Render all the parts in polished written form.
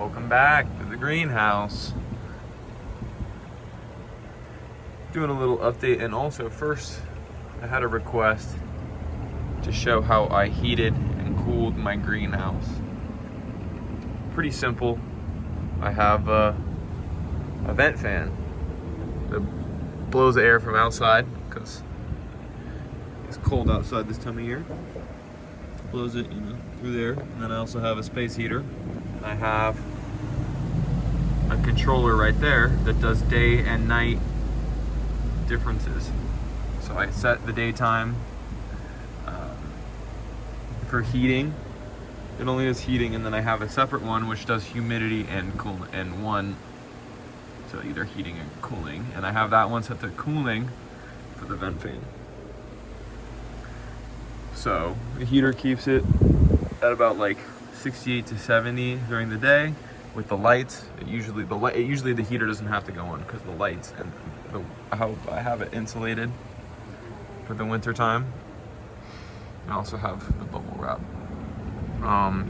Welcome back to the greenhouse. Doing a little update, and also first I had a request to show how I heated and cooled my greenhouse. Pretty simple. I have a vent fan that blows the air from outside because it's cold outside this time of year. Blows it, through there. And then I also have a space heater. And I have a controller right there that does day and night differences. So I set the daytime for heating. It only does heating, and then I have a separate one which does humidity and cooling, and one, so either heating and cooling. And I have that one set to cooling for the vent fan. So the heater keeps it at about like 68 to 70 during the day. With the lights, usually the heater doesn't have to go on because the lights and how I have it insulated for the winter time. I also have the bubble wrap.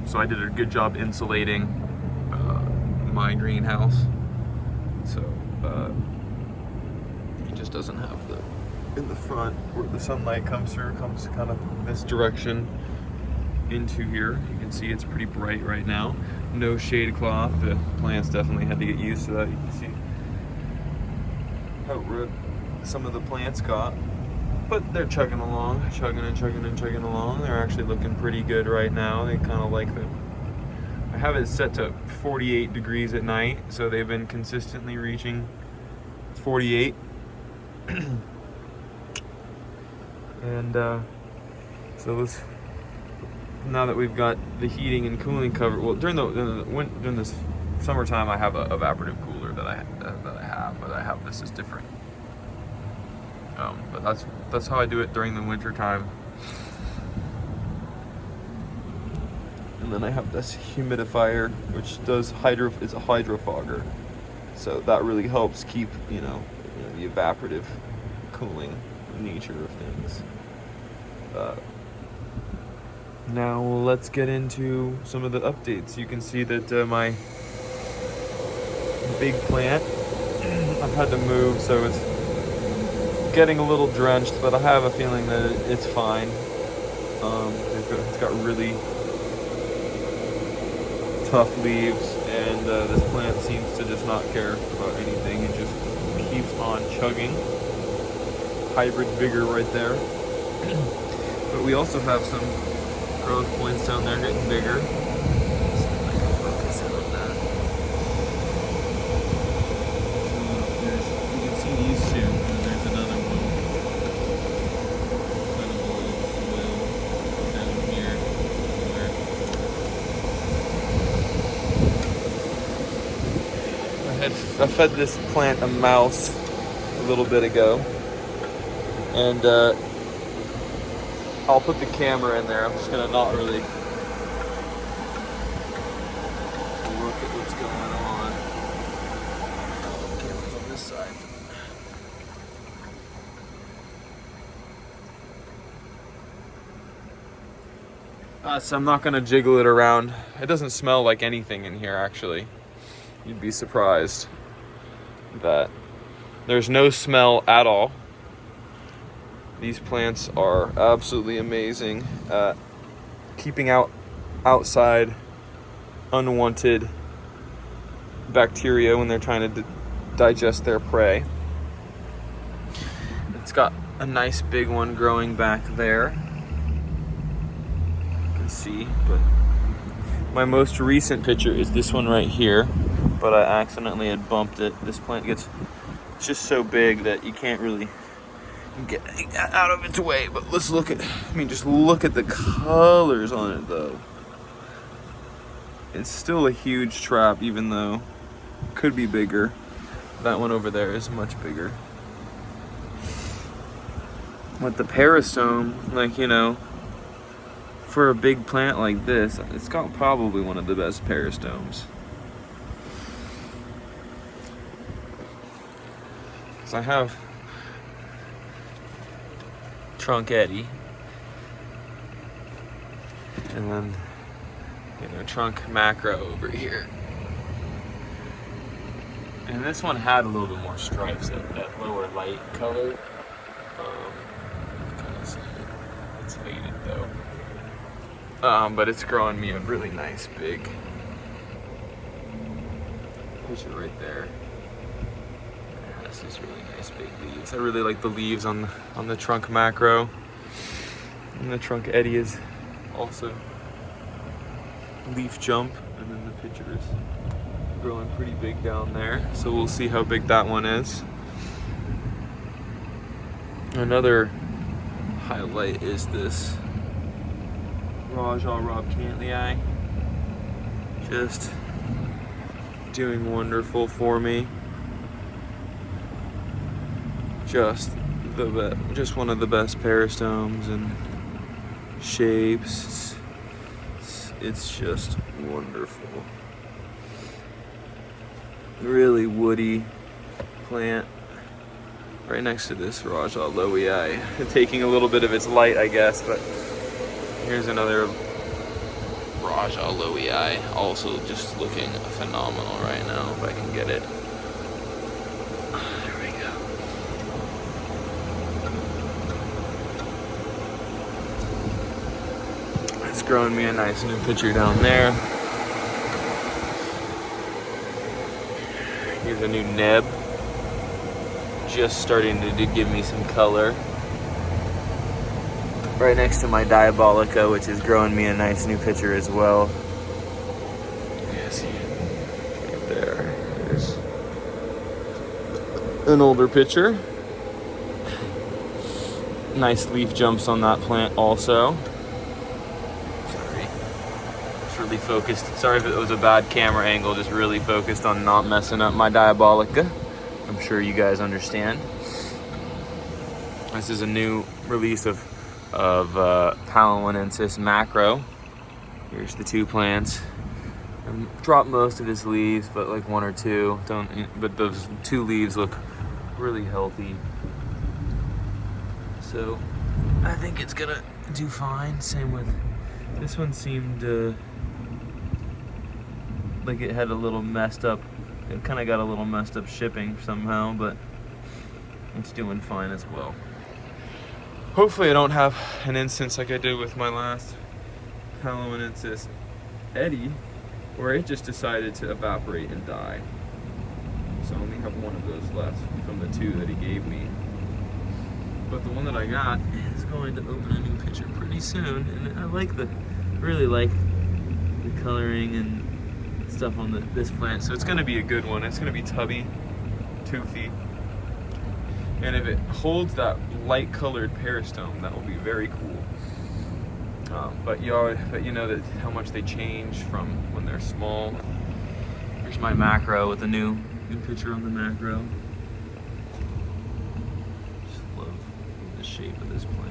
So I did a good job insulating my greenhouse. So it just doesn't have the in the front where the sunlight comes through, comes kind of this direction into here. You can see it's pretty bright right now. No shade cloth. The plants definitely had to get used to that. You can see how red some of the plants got, but they're chugging along, chugging along. They're actually looking pretty good right now. They kind of like the. I have it set to 48 degrees at night, so they've been consistently reaching 48. And so let's, now that we've got the heating and cooling covered, well, during this summertime I have a evaporative cooler that I have, but I have this is different. But that's how I do it during the winter time. And then I have this humidifier, which does it's a hydrofogger, so that really helps keep the evaporative cooling nature of things. Now let's get into some of the updates. You can see that my big plant I've had to move, so it's getting a little drenched, but I have a feeling that it's fine. It's got really tough leaves, and this plant seems to just not care about anything. It just keeps on chugging. Hybrid vigor right there. But we also have some growth points down there getting bigger. Let's see if I can focus in on that. You can see these two, and there's another one kind of below the soil down here somewhere. I fed this plant a mouse a little bit ago, and I'll put the camera in there. I'm just gonna not really look at what's going on. The camera's on this side. So I'm not gonna jiggle it around. It doesn't smell like anything in here, actually. You'd be surprised that there's no smell at all. These plants are absolutely amazing at keeping outside unwanted bacteria when they're trying to digest their prey. It's got a nice big one growing back there. You can see, but my most recent picture is this one right here, but I accidentally had bumped it. This plant it's just so big that you can't really get out of its way. But let's look at, just look at the colors on it though. It's still a huge trap, even though it could be bigger. That one over there is much bigger. With the peristome, for a big plant like this, it's got probably one of the best peristomes. So I have Trunk Eddie, and then trunk macro over here. And this one had a little bit more stripes, that lower light color. Kind of see it. It's faded though. But it's growing me a really nice big picture right there. It has these really nice big leaves. I really like the leaves on the trunk macro. And the trunk eddy is also leaf jump, and then the picture is growing pretty big down there. So we'll see how big that one is. Another highlight is this Rajah Rob Cantley. Just doing wonderful for me. Just one of the best peristomes and shapes. It's just wonderful. Really woody plant right next to this Rajah Loei. Taking a little bit of its light, I guess, but here's another Rajah Loei, also just looking phenomenal right now, if I can get it. There we go. It's growing me a nice new picture down there. Here's a new neb, just starting to give me some color. Right next to my Diabolica, which is growing me a nice new picture as well. Yes, right there. There's an older picture. Nice leaf jumps on that plant also. Really focused. Sorry if it was a bad camera angle, just really focused on not messing up my Diabolica. I'm sure you guys understand. This is a new release of Palinensis macro. Here's the two plants. Dropped most of his leaves, but like one or two. But those two leaves look really healthy. So I think it's gonna do fine. Same with this one. Seemed like it had a little messed up. It kind of got a little messed up shipping somehow, but it's doing fine as well. Hopefully I don't have an instance like I did with my last Palinensis Eddy, where it just decided to evaporate and die. So I only have one of those left from the two that he gave me. But the one that I got is going to open a new picture pretty soon, and I really like the coloring and stuff on this plant. So it's going to be a good one. It's going to be tubby, toothy, and if it holds that light colored peristome, that will be very cool. But you know that how much they change from when they're small. Here's my macro with a new picture on the macro. Just love the shape of this plant.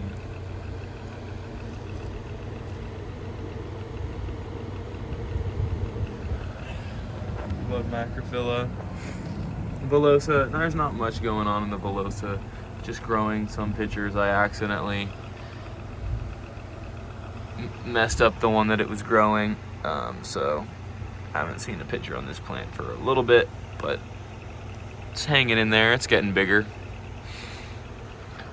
Love Macrophylla. Villosa, there's not much going on in the Villosa. Just growing some pictures. I accidentally messed up the one that it was growing, so I haven't seen a picture on this plant for a little bit, but it's hanging in there. It's getting bigger.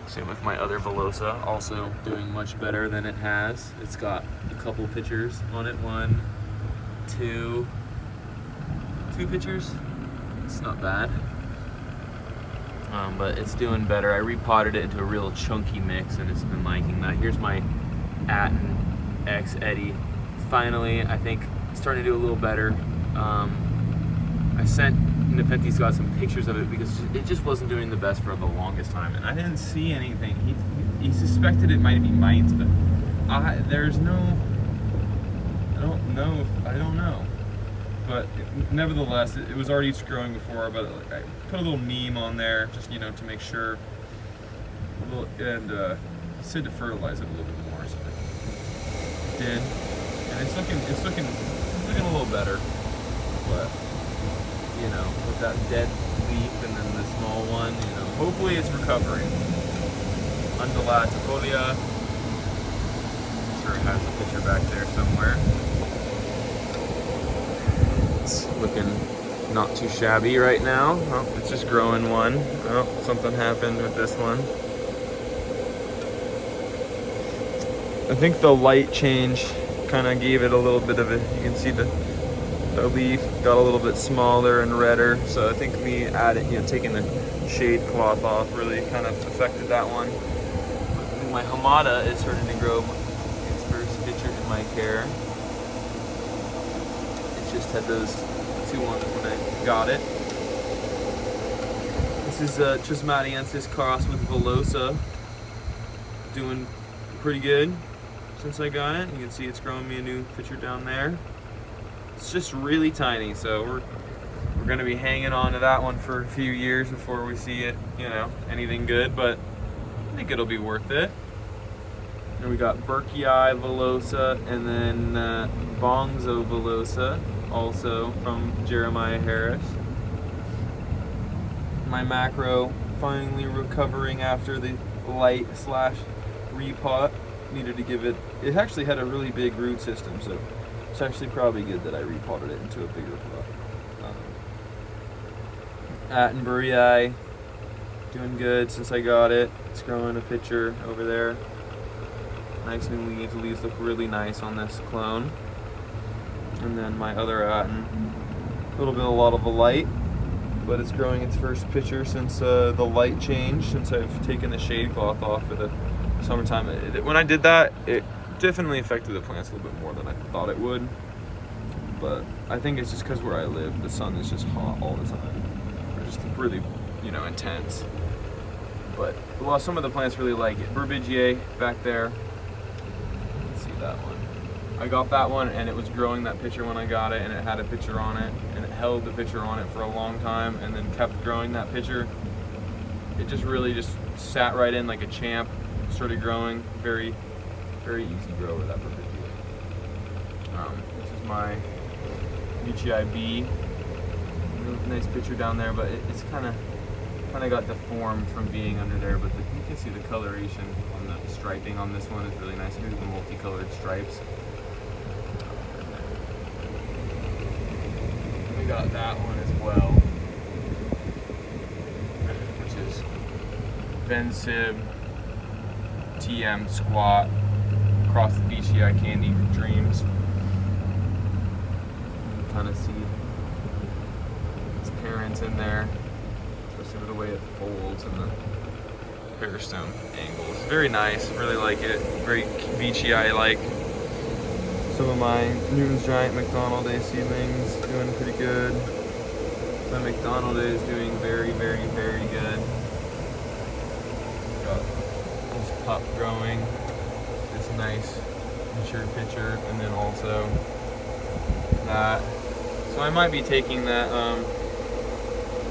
Same with my other Villosa, also doing much better than it has. It's got a couple pictures on it. Two pictures. It's not bad, but it's doing better. I repotted it into a real chunky mix, and it's been liking that. Here's my Atten X Eddy. Finally, I think starting to do a little better. I sent Nepenthes got some pictures of it because it just wasn't doing the best for the longest time, and I didn't see anything. He suspected it might be mites, but there's no. I don't know. But nevertheless, it was already growing before. But I put a little neem on there, just to make sure. And he said to fertilize it a little bit more, so I did. And it's looking a little better. But with that dead leaf and then the small one, hopefully it's recovering. Undulatifolia. I'm sure it has a picture back there somewhere. It's looking not too shabby right now. Oh, it's just growing one. Oh, something happened with this one. I think the light change kind of gave it a little bit of a, you can see the leaf got a little bit smaller and redder. So I think me adding, taking the shade cloth off really kind of affected that one. I think my Hamada is starting to grow its first picture in my care. It just had those two ones when I got it. This is Trismatiensis crossed with Velosa. Doing pretty good since I got it. You can see it's growing me a new picture down there. It's just really tiny, so we're gonna be hanging on to that one for a few years before we see it, anything good, but I think it'll be worth it. And we got Berkii Velosa and then Bongzo Velosa, also from Jeremiah Harris. My macro finally recovering after the light / repot. Needed to give it actually had a really big root system, so it's actually probably good that I repotted it into a bigger pot. Attenborough, doing good since I got it. It's growing a pitcher over there. Nice new leaves. The leaves look really nice on this clone. And then my other Atten, a lot of a light, but it's growing its first pitcher since the light change, since I've taken the shade cloth off for the summertime. When I did that, it definitely affected the plants a little bit more than I thought it would. But I think it's just because where I live, the sun is just hot all the time. It's just really, intense. But some of the plants really like it. Burbigier back there. Let's see that one. I got that one and it was growing that pitcher when I got it, and it had a pitcher on it, and it held the pitcher on it for a long time, and then kept growing that pitcher. It just really just sat right in like a champ. Started growing, very, very easy grower, that Burbigier. This is my Veitchii B. Nice picture down there, but it's kind of got deformed from being under there. But you can see the coloration on the striping on this one is really nice. Here's the multicolored stripes. We got that one as well, which is Vensib TM Squat across the Veitchii Candy Dreams. You can kind of see its parents in there, especially with the way it folds and the peristome angles. Very nice, really like it. Very Veitchii-like. Some of my Newton's Giant McDonald's seedlings doing pretty good. My McDonald's is doing very, very, very good. Got this pup growing, this nice mature pitcher, and then also that. So I might be taking that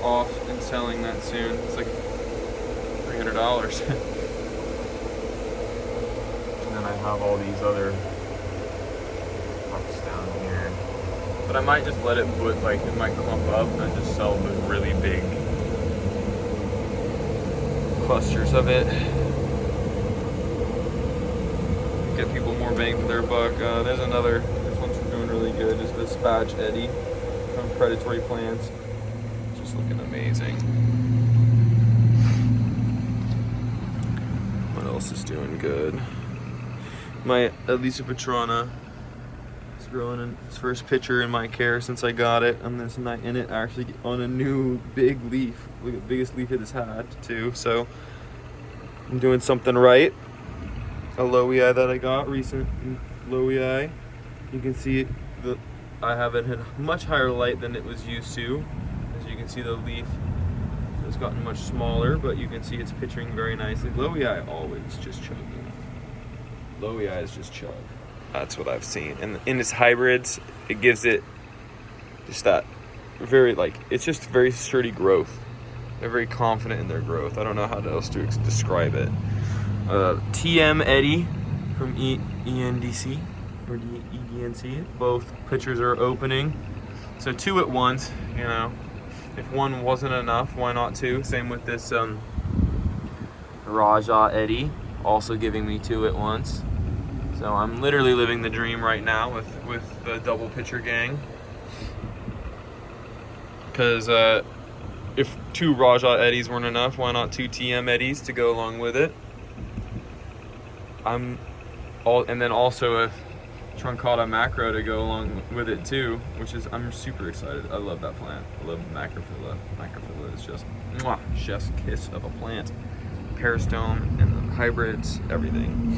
off and selling that soon. It's like $300. And then I have all these other pups down here. But I might just let it put, it might clump up and just sell the really big clusters of it. Get people more bang for their buck. There's another, this one's doing really good, is the Spatch Eddie from Predatory Plants. Just looking amazing. What else is doing good? My Elisa Petrona is growing in its first pitcher in my care since I got it, and this night in it actually on a new big leaf. Look at the biggest leaf it has had too. So I'm doing something right. A Lowii that I got, recent Lowii. You can see I have it at much higher light than it was used to. As you can see, the leaf has gotten much smaller, but you can see it's pitching very nicely. Lowii always just chugging. Lowii is just chug. That's what I've seen. And in its hybrids, it gives it just that very, it's just very sturdy growth. They're very confident in their growth. I don't know how else to describe it. TM Eddie from ENDC or EDNC. Both pitchers are opening, so 2 at once. If one wasn't enough, why not 2? Same with this Raja Eddie, also giving me 2 at once. So I'm literally living the dream right now with the double pitcher gang. because if 2 Rajah eddies weren't enough, why not 2 TM eddies to go along with it? And then also a truncata macro to go along with it too, which is, I'm super excited. I love that plant. I love macrophylla. Macrophylla is just mwah, chef's kiss of a plant. Peristome and the hybrids, everything.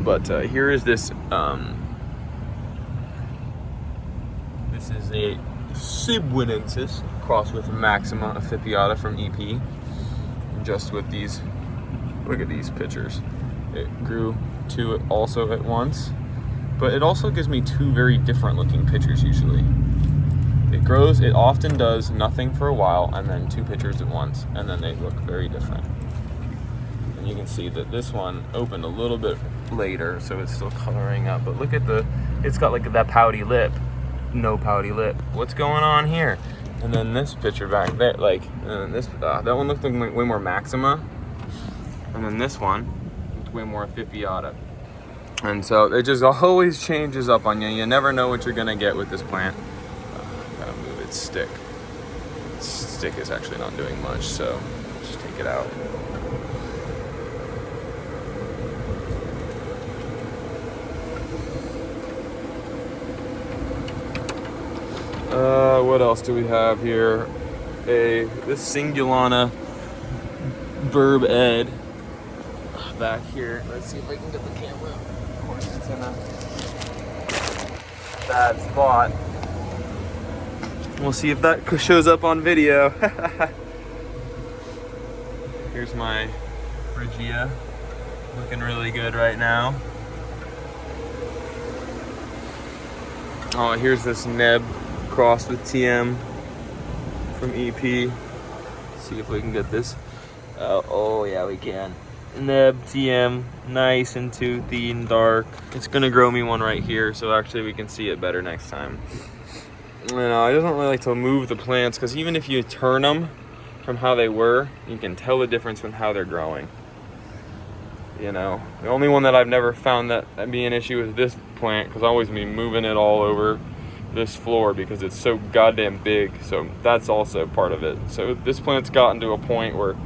But here is this. This is a Sibwinensis crossed with Maxima Aphipiata from EP. Just with these, look at these pictures. It grew 2 also at once, but it also gives me 2 very different looking pictures usually. It often does nothing for a while and then 2 pictures at once, and then they look very different. And you can see that this one opened a little bit later, so it's still coloring up, but look at it's got like that pouty lip. No pouty lip. What's going on here? And then this picture back there, like, that one looked like way more Maxima. And then this one looked way more Aphipiata. And so it just always changes up on you. You never know what you're gonna get with this plant. Gotta move its stick. Its stick is actually not doing much, so just take it out. What else do we have here? This Singulana Burb Ed back here. Let's see if I can get the camera. Of course, it's in a bad spot. We'll see if that shows up on video. Here's my Phrygia, looking really good right now. Oh, here's this Neb crossed with TM from EP. See if we can get this. Oh yeah, we can. Neb TM, nice and toothy and dark. It's gonna grow me one right here, so actually we can see it better next time. You know, I don't really like to move the plants because even if you turn them from how they were, you can tell the difference from how they're growing. You know, the only one that I've never found that be an issue is this plant, because I always be moving it all over this floor because it's so goddamn big. So that's also part of it. So this plant's gotten to a point where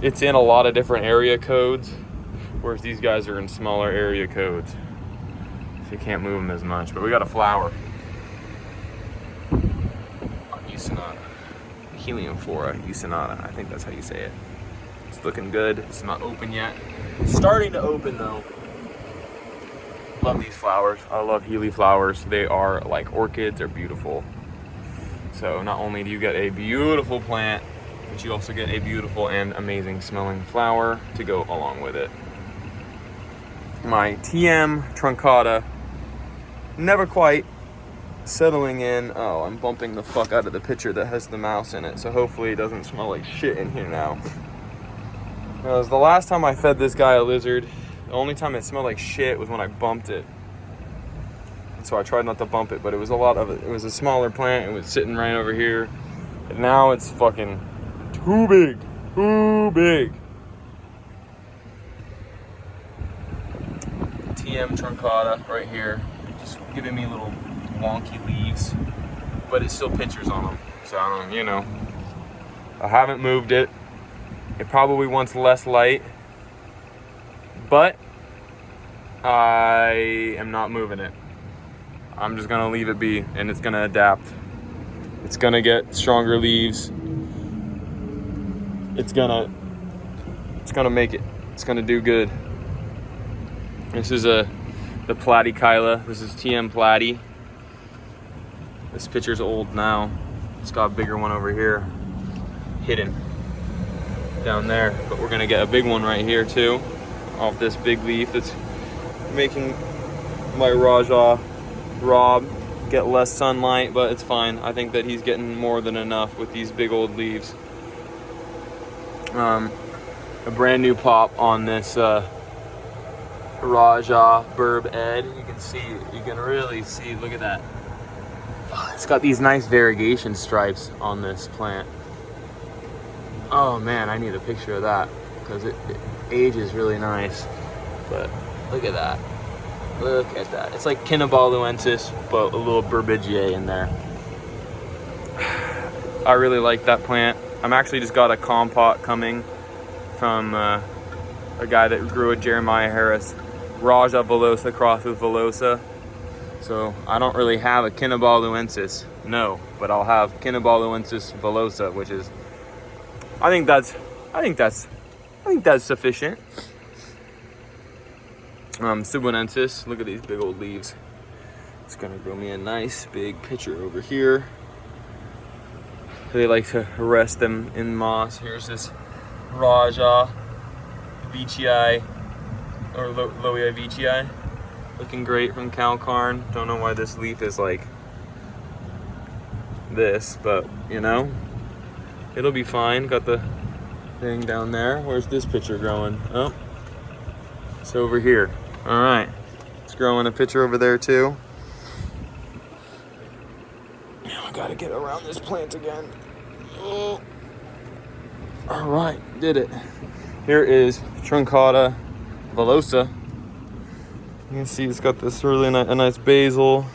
it's in a lot of different area codes, whereas these guys are in smaller area codes, so you can't move them as much. But we got a flower. Eusinata. Heliumphora Eusinata. I think that's how you say it. It's looking good. It's not open yet. It's starting to open though. Love these flowers. I love Healy flowers. They are like orchids. They're beautiful. So not only do you get a beautiful plant, but you also get a beautiful and amazing smelling flower to go along with it. My TM truncata, never quite settling in. Oh, I'm bumping the fuck out of the picture that has the mouse in it, so hopefully it doesn't smell like shit in here now. It was the last time I fed this guy a lizard. The only time it smelled like shit was when I bumped it. So I tried not to bump it, but it was a smaller plant. It was sitting right over here. And now it's fucking too big. TM truncata right here. Just giving me little wonky leaves, but it still pictures on them. So I don't, you know, I haven't moved it. It probably wants less light, but I am not moving it. I'm just gonna leave it be, and it's gonna adapt. It's gonna get stronger leaves. It's gonna make it. It's gonna do good. This is the Platykyla. This is TM Platy. This picture's old now. It's got a bigger one over here, hidden down there. But we're gonna get a big one right here too, off this big leaf that's making my Rajah Rob get less sunlight, but it's fine. I think that he's getting more than enough with these big old leaves. A brand new pop on this Rajah Burb Ed. You can really see, look at that. It's got these nice variegation stripes on this plant. Oh man, I need a picture of that because it ages really nice. But look at that. Look at that. It's like Cinnabaluensis, but a little Burbigiae in there. I really like that plant. I'm actually just got a compot coming from a guy that grew a Jeremiah Harris Raja Velosa crossed with Velosa. So I don't really have a Cinnabaluensis, no, but I'll have Cinnabaluensis Velosa, which is, I think that's sufficient. Subonensis, look at these big old leaves. It's gonna grow me a nice big pitcher over here. They like to rest them in moss. Here's this Raja Veitchii, or Loeia Veitchii, looking great from Calcarn. Don't know why this leaf is like this, but you know, it'll be fine. Got the thing down there. Where's this pitcher growing? Oh, it's over here. All right, it's growing a pitcher over there too. Now I gotta get around this plant again. Oh. All right, did it. Here is Truncata Velosa. You can see it's got this really a nice basil.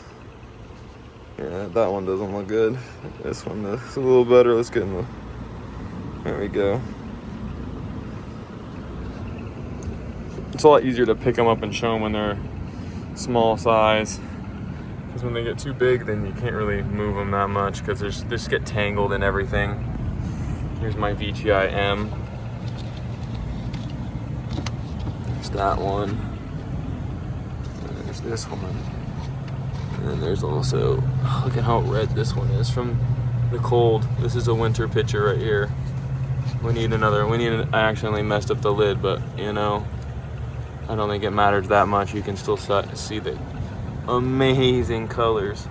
Yeah, that one doesn't look good. This one looks a little better. Let's get in the, there we go. It's a lot easier to pick them up and show them when they're small size. Because when they get too big, then you can't really move them that much because they just get tangled in everything. Here's my Veitchii M. There's that one. And there's this one. And then there's also, look at how red this one is from the cold. This is a winter pitcher right here. I accidentally messed up the lid, but you know, I don't think it matters that much. You can still see the amazing colors.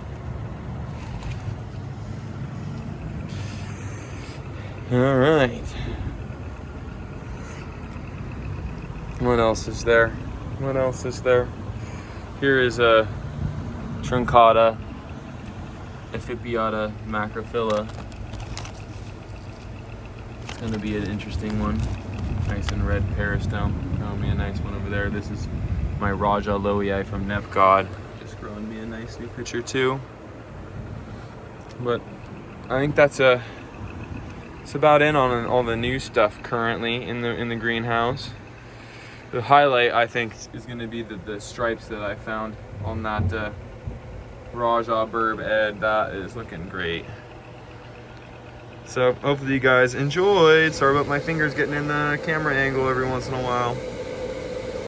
All right. What else is there? What else is there? Here is a Truncata Ephibiata macrophylla. It's gonna be an interesting one. Nice and red peristome. Growing me a nice one over there. This is my Raja Loeia from Nepenthes. Just growing me a nice new pitcher too. But I think it's about it on all the new stuff currently in the greenhouse. The highlight, I think, is going to be the stripes that I found on that Raja Burb Ed. That is looking great. So hopefully you guys enjoyed. Sorry about my fingers getting in the camera angle every once in a while.